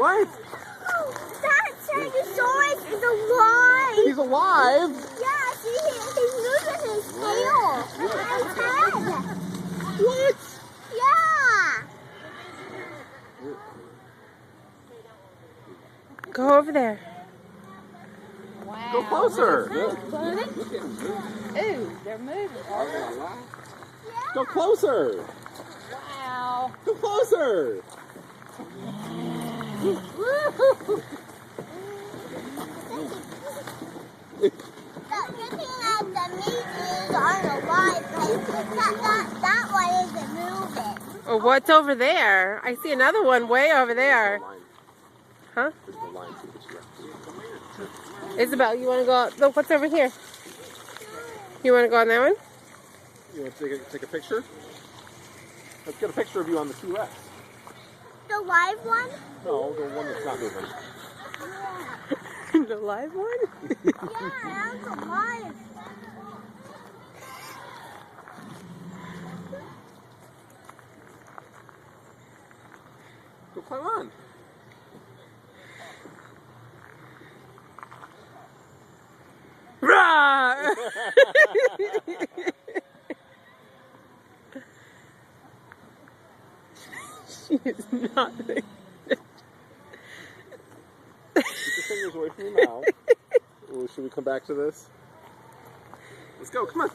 What? That Stegosaurus is alive! He's alive? Yeah, see, he's moving his tail and his head. What? Yeah! Go over there. Go closer. Ooh, they're moving. Go closer. Wow. Go closer. The good thing that the meat aren't alive, that one isn't moving. Oh, what's over there? I see another one way over there. Huh? Isabel, you want to go out? Look, what's over here? You want to go on that one? You want to take a picture? Let's get a picture of you on the T-Rex. The live one? No, the one that's not moving. The live one? Yeah, that's alive. Go climb on. Rah! She is not there. Keep your fingers away from your mouth. Ooh, should we come back to this? Let's go, come on.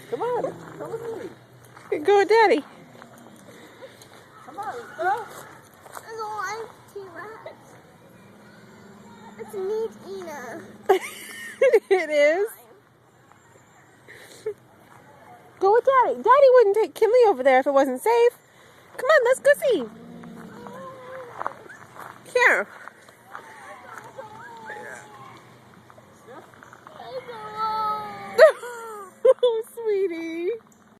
Come on, come with me. Go with Daddy. Come on, let's go. It's a live T-Rex. It's a meat eater. It is. Go with Daddy. Daddy wouldn't take Kinley over there if it wasn't safe. Come on, let's go see.